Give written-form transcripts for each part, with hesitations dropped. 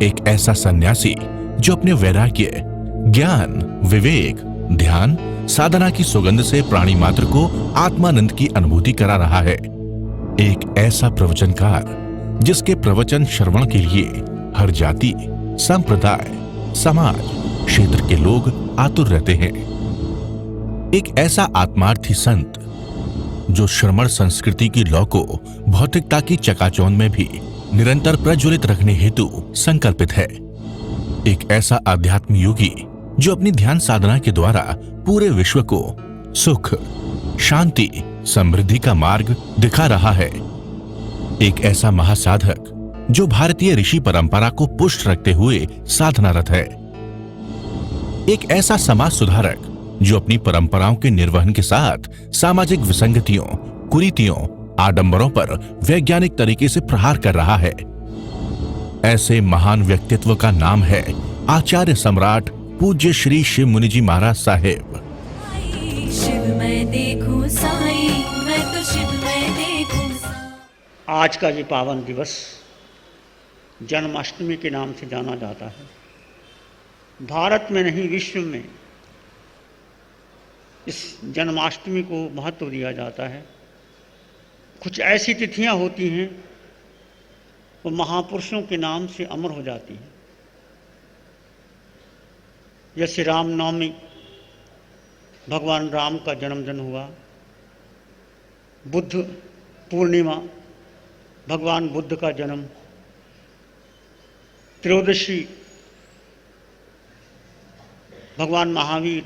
एक ऐसा सन्यासी जो अपने वैराग्य, ज्ञान, विवेक, ध्यान, साधना की सुगंध से प्राणी मात्र को आत्मानंद की अनुभूति करा रहा है। एक ऐसा प्रवचनकार जिसके प्रवचन श्रवण के लिए हर जाति, संप्रदाय, समाज, क्षेत्र के लोग आतुर रहते हैं। एक ऐसा आत्मार्थी संत जो श्रमण संस्कृति की लौ को भौतिकता की चकाचौंध में भी निरंतर प्रज्वलित रखने हेतु संकल्पित है। एक ऐसा आध्यात्म योगी जो अपनी ध्यान साधना के द्वारा पूरे विश्व को सुख, शांति, समृद्धि का मार्ग दिखा रहा है। एक ऐसा महासाधक जो भारतीय ऋषि परंपरा को पुष्ट रखते हुए साधनारत है। एक ऐसा समाज सुधारक जो अपनी परंपराओं के निर्वहन के साथ सामाजिक विसंगतियों, कुरीतियों, आडंबरों पर वैज्ञानिक तरीके से प्रहार कर रहा है। ऐसे महान व्यक्तित्व का नाम है आचार्य सम्राट पूज्य श्री शिव मुनि जी महाराज साहेब। शिव मैं देखूं साईं, मैं तो शिव मैं देखूं। आज का ये पावन दिवस जन्माष्टमी के नाम से जाना जाता है। भारत में नहीं, विश्व में इस जन्माष्टमी को महत्व दिया जाता है। कुछ ऐसी तिथियां होती हैं वो महापुरुषों के नाम से अमर हो जाती हैं। जैसे रामनवमी, भगवान राम का जन्मदिन हुआ। बुद्ध पूर्णिमा, भगवान बुद्ध का जन्म। त्रयोदशी, भगवान महावीर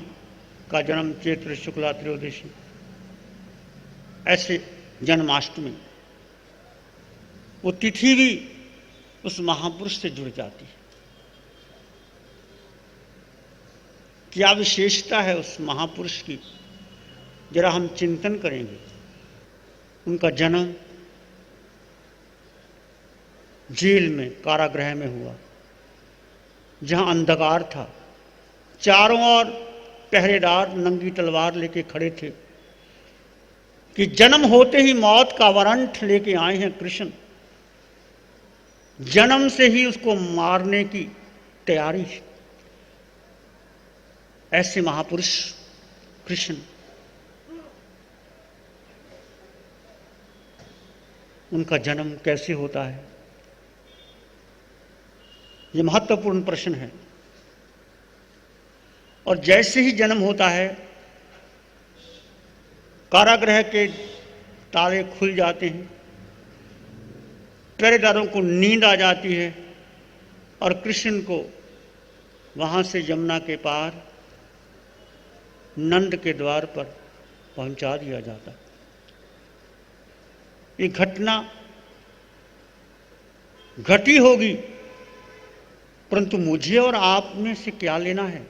का जन्म, चैत्र शुक्ला त्रयोदशी। ऐसे जन्माष्टमी, वो तिथि भी उस महापुरुष से जुड़ जाती है। क्या विशेषता है उस महापुरुष की, जरा हम चिंतन करेंगे। उनका जन्म जेल में, कारागृह में हुआ, जहां अंधकार था। चारों ओर पहरेदार नंगी तलवार लेके खड़े थे कि जन्म होते ही मौत का वारंट लेके आए हैं कृष्ण। जन्म से ही उसको मारने की तैयारी है। ऐसे महापुरुष कृष्ण, उनका जन्म कैसे होता है, ये महत्वपूर्ण प्रश्न है। और जैसे ही जन्म होता है, कारागृह के ताले खुल जाते हैं, पहरेदारों को नींद आ जाती है और कृष्ण को वहां से यमुना के पार नंद के द्वार पर पहुंचा दिया जाता। ये घटना घटी होगी, परंतु मुझे और आप में से क्या लेना है।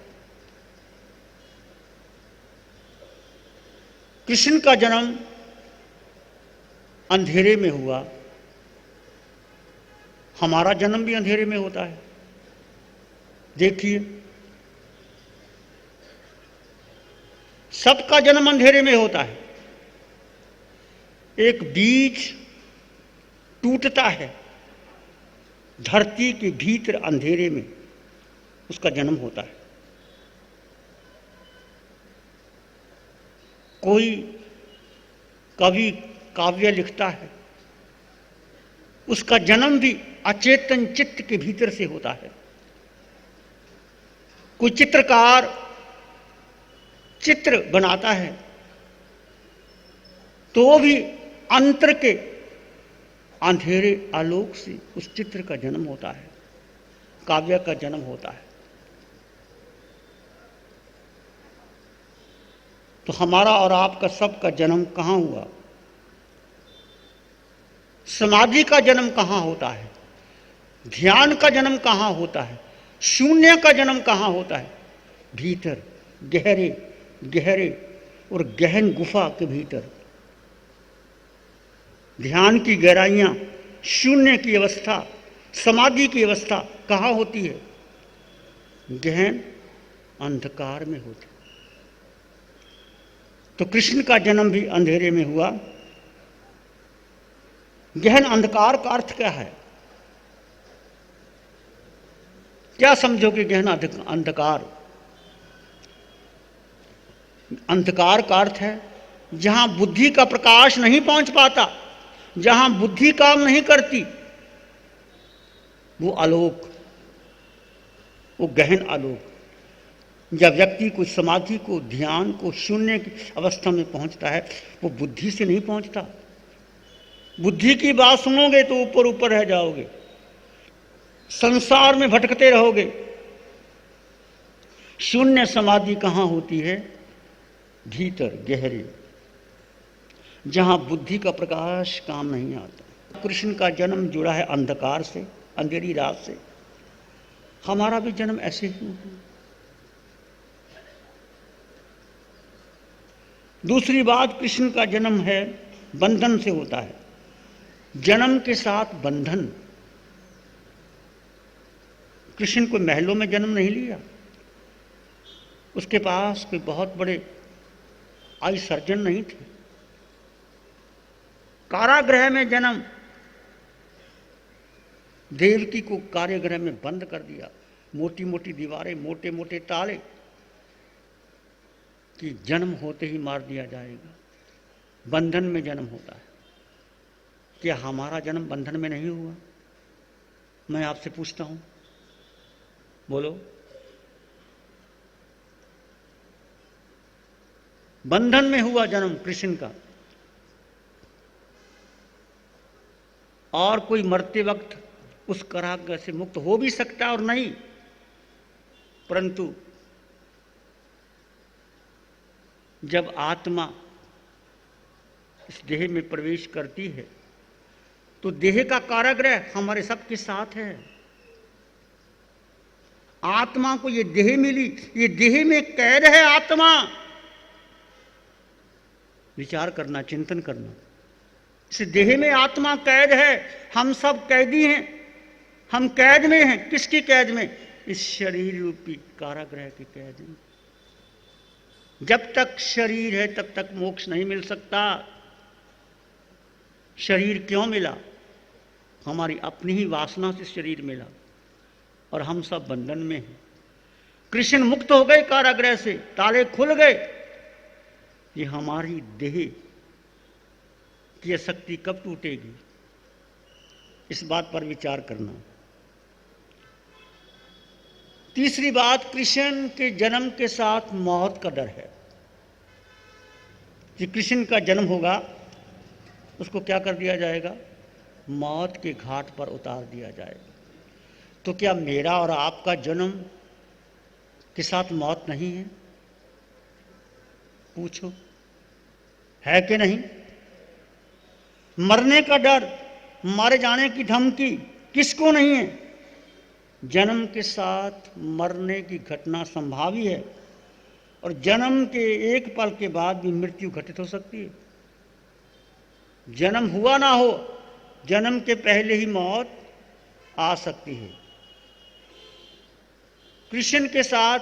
कृष्ण का जन्म अंधेरे में हुआ, हमारा जन्म भी अंधेरे में होता है। देखिए, सबका जन्म अंधेरे में होता है। एक बीज टूटता है धरती के भीतर अंधेरे में, उसका जन्म होता है। कोई कवि काव्य लिखता है, उसका जन्म भी अचेतन चित्त के भीतर से होता है। कोई चित्रकार चित्र बनाता है तो वो भी अंतर के अंधेरे आलोक से उस चित्र का जन्म होता है, काव्य का जन्म होता है। तो हमारा और आपका सबका जन्म कहाँ हुआ? समाधि का जन्म कहाँ होता है? ध्यान का जन्म कहाँ होता है? शून्य का जन्म कहाँ होता है? भीतर, गहरे गहरे और गहन गुफा के भीतर। ध्यान की गहराइयां, शून्य की अवस्था, समाधि की अवस्था कहाँ होती है? गहन अंधकार में होती। तो कृष्ण का जन्म भी अंधेरे में हुआ। गहन अंधकार का अर्थ क्या है? क्या समझोगे गहन अंधकार? अंधकार का अर्थ है जहां बुद्धि का प्रकाश नहीं पहुंच पाता, जहां बुद्धि काम नहीं करती, वो आलोक, वो गहन आलोक। जब व्यक्ति को समाधि को, ध्यान को, शून्य की अवस्था में पहुंचता है, वो बुद्धि से नहीं पहुंचता। बुद्धि की बात सुनोगे तो ऊपर ऊपर रह जाओगे, संसार में भटकते रहोगे। शून्य समाधि कहां होती है? भीतर गहरे, जहां बुद्धि का प्रकाश काम नहीं आता। कृष्ण का जन्म जुड़ा है अंधकार से, अंधेरी रात से। हमारा भी जन्म ऐसे ही हुआ। दूसरी बात, कृष्ण का जन्म है बंधन से होता है, जन्म के साथ बंधन। कृष्ण को महलों में जन्म नहीं लिया, उसके पास कोई बहुत बड़े आयु सर्जन नहीं थे। कारागृह में जन्म, देवकी को कारागृह में बंद कर दिया, मोटी मोटी दीवारें, मोटे मोटे ताले, कि जन्म होते ही मार दिया जाएगा। बंधन में जन्म होता है। क्या हमारा जन्म बंधन में नहीं हुआ? मैं आपसे पूछता हूं, बोलो। बंधन में हुआ जन्म कृष्ण का। और कोई मरते वक्त उस कारागृह से मुक्त हो भी सकता है और नहीं, परंतु जब आत्मा इस देह में प्रवेश करती है तो देह का कारागृह हमारे सबके साथ है। आत्मा को ये देह मिली, ये देह में कैद है आत्मा। विचार करना, चिंतन करना। इस देह में आत्मा कैद है, हम सब कैदी हैं, हम कैद में हैं। किसकी कैद में? इस शरीर रूपी कारागृह की कैद में। जब तक शरीर है तब तक मोक्ष नहीं मिल सकता। शरीर क्यों मिला? हमारी अपनी ही वासना से शरीर मिला और हम सब बंधन में हैं। कृष्ण मुक्त हो गए कारागृह से, ताले खुल गए। ये हमारी देह की आसक्ति कब टूटेगी? इस बात पर विचार करना। तीसरी बात, कृष्ण के जन्म के साथ मौत का डर है। कि कृष्ण का जन्म होगा, उसको क्या कर दिया जाएगा? मौत के घाट पर उतार दिया जाएगा। तो क्या मेरा और आपका जन्म के साथ मौत नहीं है? पूछो, है कि नहीं? मरने का डर, मारे जाने की धमकी किसको नहीं है? जन्म के साथ मरने की घटना संभावी है और जन्म के एक पल के बाद भी मृत्यु घटित हो सकती है। जन्म हुआ ना हो, जन्म के पहले ही मौत आ सकती है। कृष्ण के साथ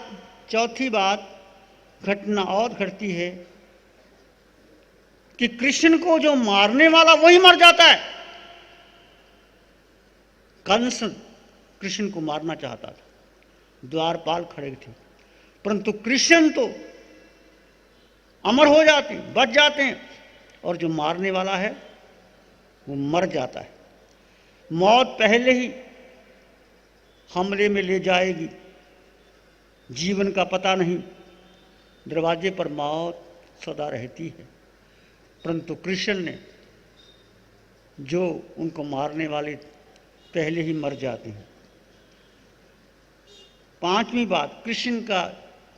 चौथी बात, घटना और घटती है कि कृष्ण को जो मारने वाला वही मर जाता है। कंस कृष्ण को मारना चाहता था, द्वारपाल खड़े थे, परंतु कृष्ण तो अमर हो जाते, बच जाते हैं, और जो मारने वाला है वो मर जाता है। मौत पहले ही हमले में ले जाएगी, जीवन का पता नहीं, दरवाजे पर मौत सदा रहती है। परंतु कृष्ण ने, जो उनको मारने वाले पहले ही मर जाते हैं। पांचवी बात, कृष्ण का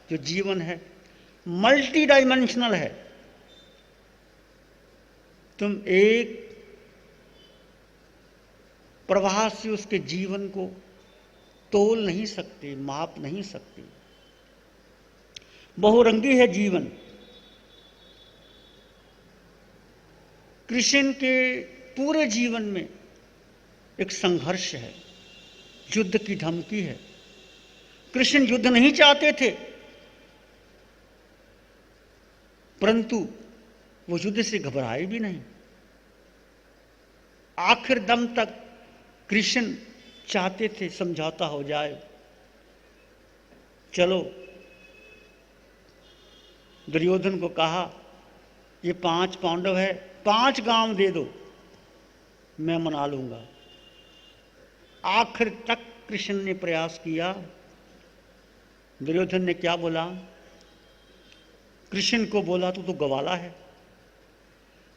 जो जीवन है मल्टी डायमेंशनल है। तुम एक प्रवाह से उसके जीवन को तोल नहीं सकते, माप नहीं सकते। बहुरंगी है जीवन। कृष्ण के पूरे जीवन में एक संघर्ष है, युद्ध की धमकी है। कृष्ण युद्ध नहीं चाहते थे, परंतु वो युद्ध से घबराए भी नहीं। आखिर दम तक कृष्ण चाहते थे समझौता हो जाए, चलो, दुर्योधन को कहा ये 5 पांडव है, 5 गांव दे दो, मैं मना लूंगा। आखिर तक कृष्ण ने प्रयास किया। दुर्योधन ने क्या बोला? कृष्ण को बोला तू तो गवाला है,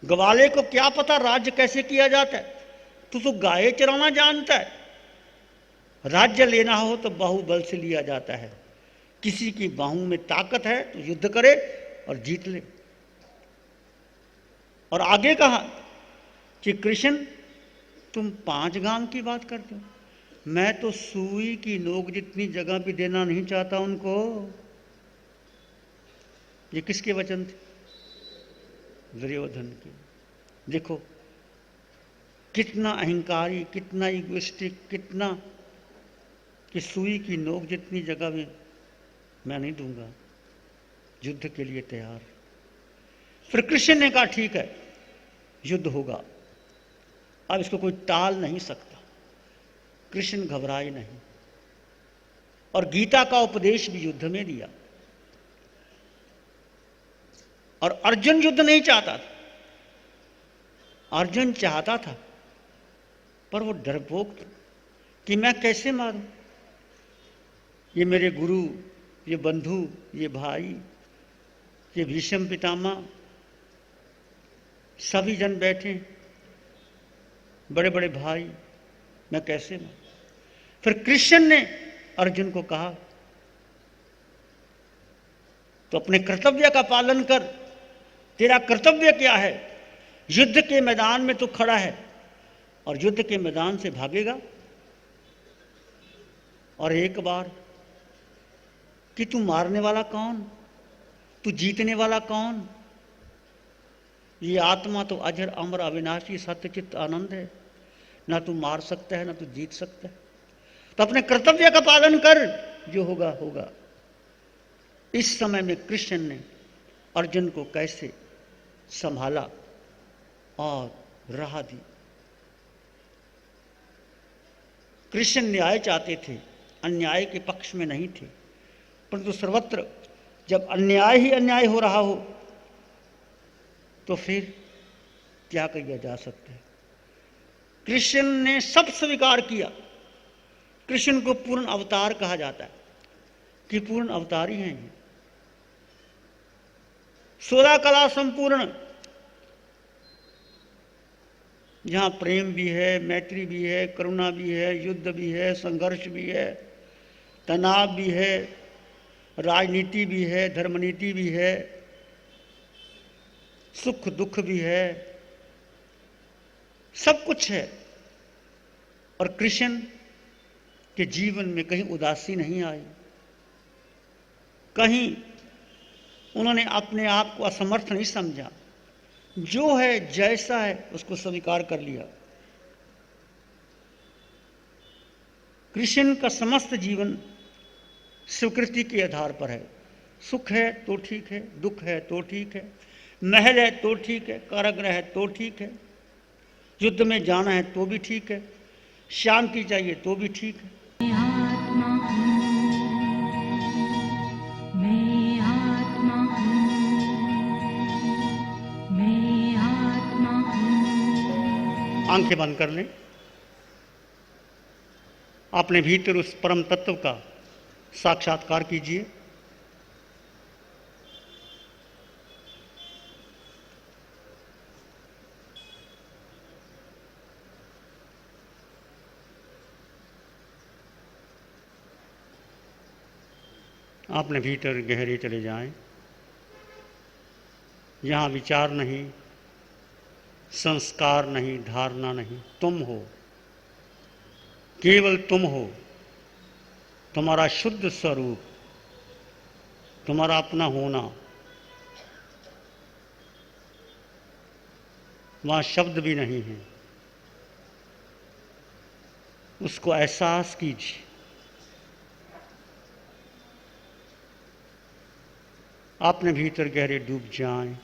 गवाले को क्या पता राज्य कैसे किया जाता है, तू तो गाय चराना जानता है। राज्य लेना हो तो बाहुबल से लिया जाता है, किसी की बाहों में ताकत है तो युद्ध करे और जीत ले। और आगे कहा कि कृष्ण तुम 5 गांव की बात करते हो, मैं तो सुई की नोक जितनी जगह भी देना नहीं चाहता उनको। ये किसके वचन थे? दुर्योधन के। देखो कितना अहंकारी, कितना इगोइस्टिक, कितना कि सुई की नोक जितनी जगह में मैं नहीं दूंगा, युद्ध के लिए तैयार। फिर कृष्ण ने कहा ठीक है, युद्ध होगा, अब इसको कोई टाल नहीं सकता। कृष्ण घबराए नहीं और गीता का उपदेश भी युद्ध में दिया। और अर्जुन युद्ध नहीं चाहता था, अर्जुन चाहता था पर वो डरपोक था कि मैं कैसे मारूं, ये मेरे गुरु, ये बंधु, ये भाई, ये भीष्म पितामह सभी जन बैठे, बड़े बड़े भाई, मैं कैसे मारूं। फिर कृष्ण ने अर्जुन को कहा तो अपने कर्तव्य का पालन कर। तेरा कर्तव्य क्या है? युद्ध के मैदान में तू खड़ा है और युद्ध के मैदान से भागेगा। और एक बार कि तू मारने वाला कौन, तू जीतने वाला कौन? ये आत्मा तो अजर अमर अविनाशी सत्यचित आनंद है, ना तू मार सकता है ना तू जीत सकता है। तो अपने कर्तव्य का पालन कर, जो होगा होगा। इस समय में कृष्ण ने अर्जुन को कैसे संभाला और राह दी। कृष्ण न्याय चाहते थे, अन्याय के पक्ष में नहीं थे, परंतु सर्वत्र जब अन्याय ही अन्याय हो रहा हो तो फिर क्या किया जा सकता है। कृष्ण ने सब स्वीकार किया। कृष्ण को पूर्ण अवतार कहा जाता है कि पूर्ण अवतारी हैं ये। 16 कला संपूर्ण, जहां प्रेम भी है, मैत्री भी है, करुणा भी है, युद्ध भी है, संघर्ष भी है, तनाव भी है, राजनीति भी है, धर्मनीति भी है, सुख दुख भी है, सब कुछ है। और कृष्ण के जीवन में कहीं उदासी नहीं आई, कहीं उन्होंने अपने आप को असमर्थ नहीं समझा। जो है जैसा है उसको स्वीकार कर लिया। कृष्ण का समस्त जीवन स्वीकृति के आधार पर है। सुख है तो ठीक है, दुख है तो ठीक है, महल है तो ठीक है, कारागृह है तो ठीक है, युद्ध में जाना है तो भी ठीक है, शांति चाहिए तो भी ठीक है। आत्मा हूँ, मैं आत्मा हूँ, मैं आत्मा हूँ। आंखें बंद कर लें, अपने भीतर उस परम तत्व का साक्षात्कार कीजिए। अपने भीतर गहरे चले जाएं, यहाँ विचार नहीं, संस्कार नहीं, धारणा नहीं, तुम हो, केवल तुम हो। तुम्हारा शुद्ध स्वरूप, तुम्हारा अपना होना, वहाँ शब्द भी नहीं है। उसको एहसास कीजिए। अपने भीतर गहरे डूब जाएं।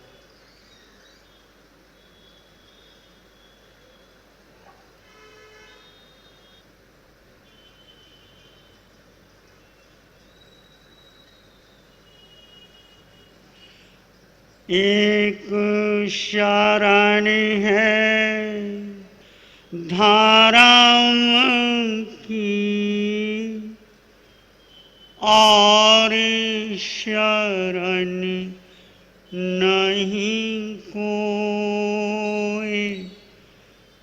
एक शरण है धर्म की और शरण नहीं कोई।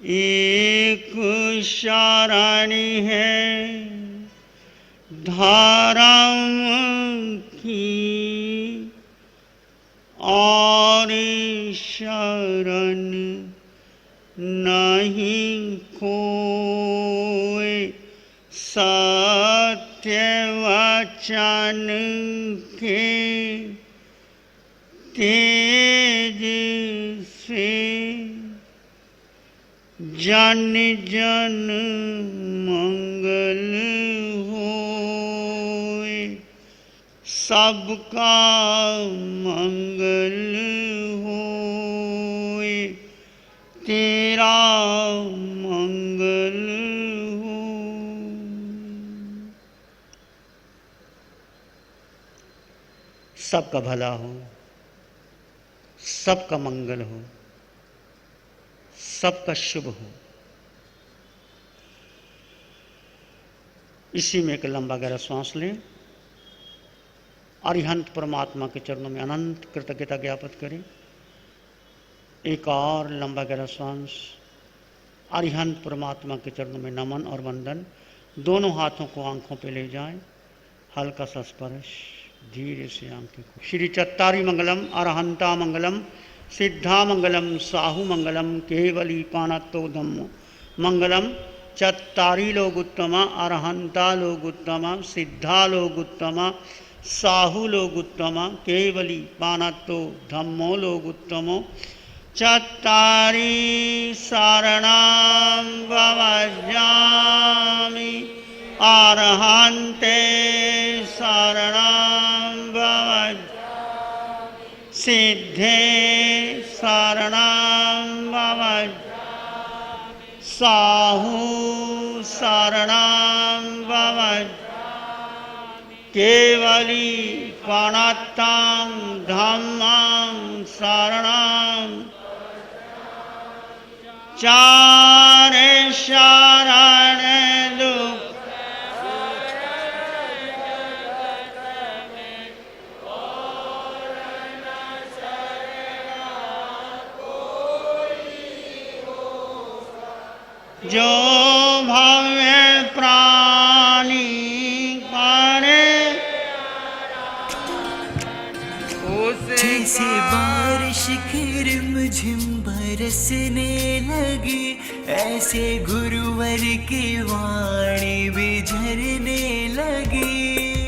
एक शरण है धर्म की और शरण नहीं कोई। सत्य वचन के तेज से जन जन मंगल होए। सबका मंगल होए, तेरा मंगल हो। सबका भला हो, सबका मंगल हो, सबका शुभ हो। इसी में एक लंबा गहरा श्वास लें। अरिहंत परमात्मा के चरणों में अनंत कृतज्ञता ज्ञापित करें। एक और लंबा गहरा श्वास। अरिहंत परमात्मा के चरणों में नमन और वंदन। दोनों हाथों को आंखों पे ले जाएं। हल्का सा स्पर्श, धीरे से आंखें को। श्री चत्तारी मंगलम अरहंता मंगलम सिद्धा मंगलम साहु मंगलम केवली पाणत्तो धम्मो मंगलम। चत्तारी लोग उत्तमा, अरहंता लोग उत्तमा, सिद्धा लोग उत्तमा, साहु लोग उत्तमा, केवली पाणत्तो धम्मो लोग उत्तमो। चत्तारी शरणां भवजामि अरहन्ते शरणां भवजामि सिद्धे शरणां भवजामि साहु शरणां भवजामि केवली पाणत्तां धम्मां शरणां। चार शरण दुख जो भव्य प्राणी जैसे बारिश की रिमझिम बरसने लगी, ऐसे गुरुवर की वाणी भी झरने लगी।